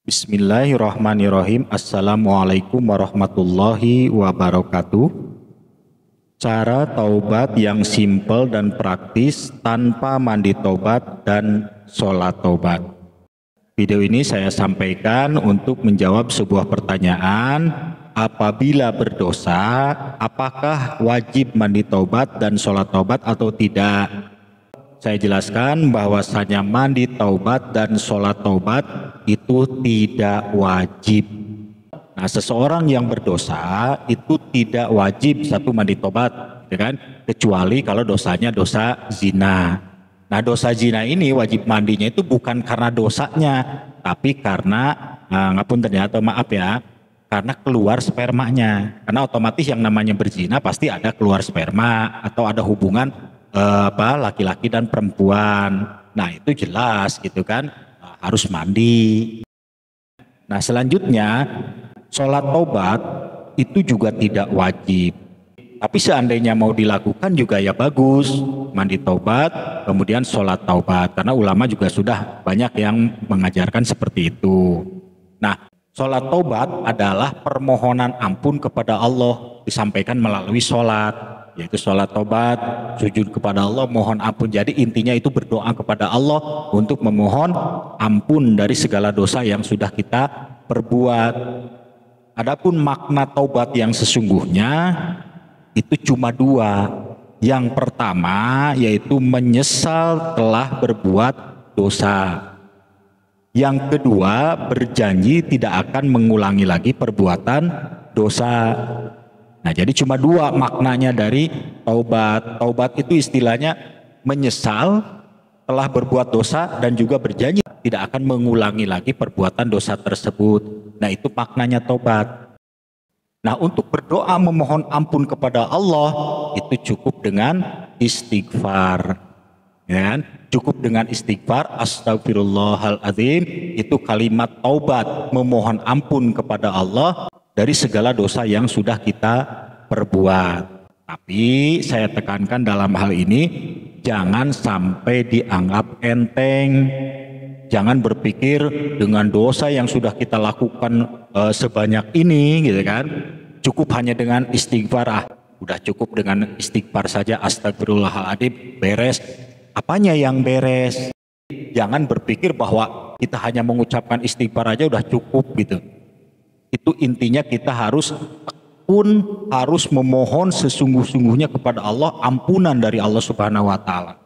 Bismillahirrahmanirrahim. Assalamualaikum warahmatullahi wabarakatuh. Cara taubat yang simpel dan praktis tanpa mandi taubat dan sholat taubat. Video ini saya sampaikan untuk menjawab sebuah pertanyaan. Apabila berdosa, apakah wajib mandi taubat dan sholat taubat atau tidak? Saya jelaskan bahwasanya mandi taubat dan sholat taubat itu tidak wajib. Nah, seseorang yang berdosa itu tidak wajib satu mandi taubat, ya kan? Kecuali kalau dosanya dosa zina. Nah, dosa zina ini wajib mandinya itu bukan karena dosanya, tapi karena maaf ya, karena keluar spermanya. Karena otomatis yang namanya berzina pasti ada keluar sperma atau ada hubungan laki-laki dan perempuan. Nah, itu jelas gitu kan, harus mandi. Nah, selanjutnya sholat taubat itu juga tidak wajib, tapi seandainya mau dilakukan juga ya bagus, mandi taubat kemudian sholat taubat, karena ulama juga sudah banyak yang mengajarkan seperti itu. Nah, sholat taubat adalah permohonan ampun kepada Allah, disampaikan melalui sholat, yaitu sholat taubat, sujud kepada Allah, mohon ampun. Jadi intinya itu berdoa kepada Allah untuk memohon ampun dari segala dosa yang sudah kita perbuat. Adapun makna taubat yang sesungguhnya itu cuma dua. Yang pertama yaitu menyesal telah berbuat dosa. Yang kedua, berjanji tidak akan mengulangi lagi perbuatan dosa. Nah, jadi cuma dua maknanya dari taubat. Taubat itu istilahnya menyesal telah berbuat dosa dan juga berjanji tidak akan mengulangi lagi perbuatan dosa tersebut. Nah, itu maknanya taubat. Nah, untuk berdoa memohon ampun kepada Allah itu cukup dengan istighfar. Ya kan? Cukup dengan istighfar, astagfirullahaladzim, itu kalimat taubat, memohon ampun kepada Allah dari segala dosa yang sudah kita perbuat. Tapi saya tekankan dalam hal ini, jangan sampai dianggap enteng. Jangan berpikir dengan dosa yang sudah kita lakukan sebanyak ini, gitu kan, cukup hanya dengan istighfar. Udah cukup dengan istighfar saja, astagfirullahaladzim, beres. Apanya yang beres? Jangan berpikir bahwa kita hanya mengucapkan istighfar aja udah cukup gitu. Itu intinya kita harus memohon sesungguh-sungguhnya kepada Allah ampunan dari Allah Subhanahu wa taala.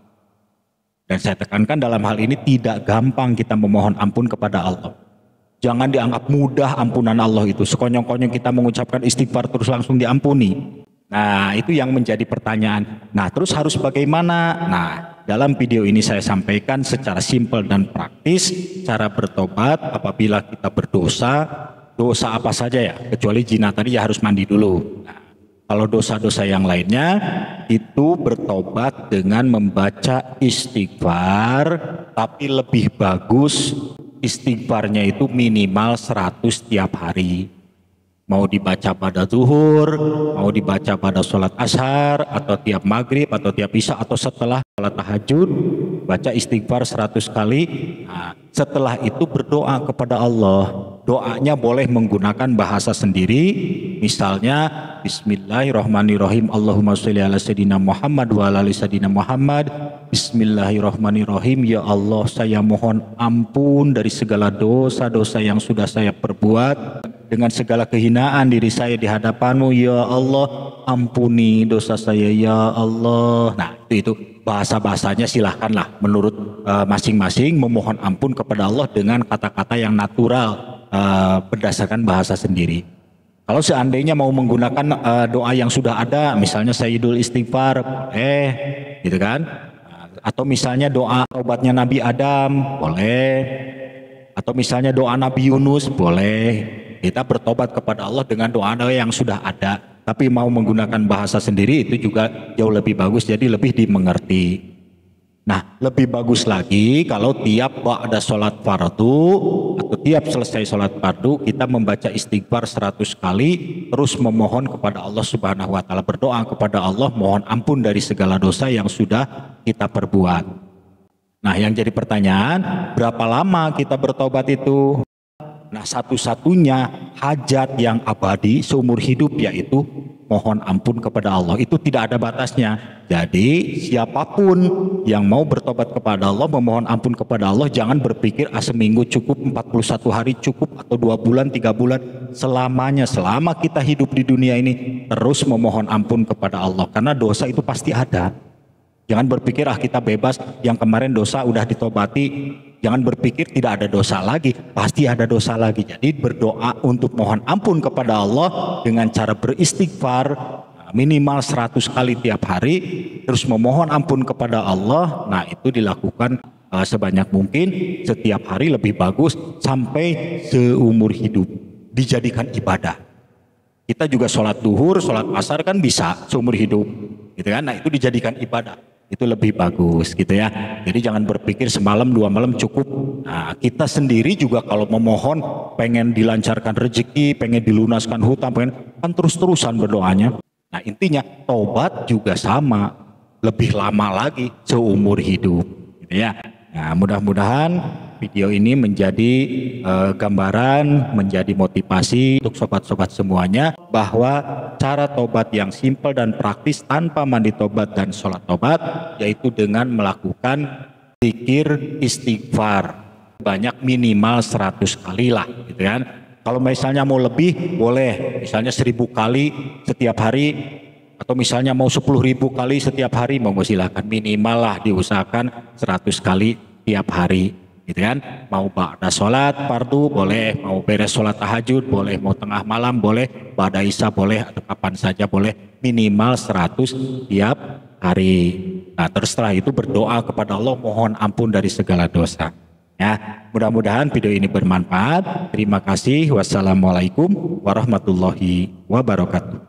Dan saya tekankan dalam hal ini tidak gampang kita memohon ampun kepada Allah. Jangan dianggap mudah ampunan Allah itu. Sekonyong-konyong kita mengucapkan istighfar terus langsung diampuni. Nah, itu yang menjadi pertanyaan. Nah, terus harus bagaimana? Nah, dalam video ini saya sampaikan secara simpel dan praktis cara bertobat apabila kita berdosa. Dosa apa saja ya, kecuali zina tadi ya harus mandi dulu. Nah, kalau dosa-dosa yang lainnya itu bertobat dengan membaca istighfar, tapi lebih bagus istighfarnya itu minimal 100 tiap hari. Mau dibaca pada zuhur, mau dibaca pada sholat ashar, atau tiap maghrib, atau tiap isya, atau setelah sholat tahajud, baca istighfar 100 kali. Nah, setelah itu berdoa kepada Allah. Doanya boleh menggunakan bahasa sendiri, misalnya Bismillahirrahmanirrahim, Allahumma sholli ala sayyidina Muhammad wa ala ali sayyidina Muhammad. Bismillahirrahmanirrahim, ya Allah saya mohon ampun dari segala dosa-dosa yang sudah saya perbuat, dengan segala kehinaan diri saya di hadapanmu, ya Allah ampuni dosa saya ya Allah. Nah, itu bahasa-bahasanya silahkanlah menurut masing-masing memohon ampun kepada Allah dengan kata-kata yang natural, berdasarkan bahasa sendiri. Kalau seandainya mau menggunakan doa yang sudah ada, misalnya Sayyidul Istighfar, gitu kan, atau misalnya doa taubatnya Nabi Adam, boleh, atau misalnya doa Nabi Yunus, boleh. Kita bertobat kepada Allah dengan doa yang sudah ada, tapi mau menggunakan bahasa sendiri itu juga jauh lebih bagus, jadi lebih dimengerti. Nah, lebih bagus lagi kalau tiap ada sholat fardu atau tiap selesai sholat fardu kita membaca istighfar 100 kali, terus memohon kepada Allah Subhanahu wa taala, berdoa kepada Allah mohon ampun dari segala dosa yang sudah kita perbuat. Nah, yang jadi pertanyaan, berapa lama kita bertobat itu? Nah, satu-satunya hajat yang abadi seumur hidup yaitu mohon ampun kepada Allah. Itu tidak ada batasnya. Jadi siapapun yang mau bertobat kepada Allah, memohon ampun kepada Allah, jangan berpikir seminggu cukup, 41 hari cukup, atau 2 bulan, 3 bulan. Selamanya, selama kita hidup di dunia ini, terus memohon ampun kepada Allah. Karena dosa itu pasti ada. Jangan berpikir kita bebas, yang kemarin dosa udah ditobati. Jangan berpikir tidak ada dosa lagi, pasti ada dosa lagi. Jadi berdoa untuk mohon ampun kepada Allah dengan cara beristighfar minimal 100 kali tiap hari, terus memohon ampun kepada Allah. Nah, itu dilakukan sebanyak mungkin setiap hari, lebih bagus sampai seumur hidup, dijadikan ibadah. Kita juga sholat duhur, sholat asar kan bisa seumur hidup, gitu kan? Nah, itu dijadikan ibadah. Itu lebih bagus gitu ya. Jadi jangan berpikir semalam 2 malam cukup. Nah, kita sendiri juga kalau memohon pengen dilancarkan rezeki, pengen dilunaskan hutang, pengen kan terus-terusan berdoanya. Nah, intinya tobat juga sama, lebih lama lagi seumur hidup gitu ya. Nah, mudah-mudahan video ini menjadi gambaran, menjadi motivasi untuk sobat-sobat semuanya bahwa cara tobat yang simpel dan praktis tanpa mandi tobat dan sholat tobat yaitu dengan melakukan zikir istighfar banyak, minimal 100 kali lah gitu kan. Kalau misalnya mau lebih boleh, misalnya 1000 kali setiap hari, atau misalnya mau 10.000 kali setiap hari, mau silakan, minimal lah diusahakan 100 kali tiap hari gitu kan. Mau ba'da sholat fardu boleh, mau beres sholat tahajud boleh, mau tengah malam boleh, ba'da isya boleh, atau kapan saja boleh, minimal 100 tiap hari. Nah, terus setelah itu berdoa kepada Allah, mohon ampun dari segala dosa ya. Mudah-mudahan video ini bermanfaat. Terima kasih. Wassalamualaikum warahmatullahi wabarakatuh.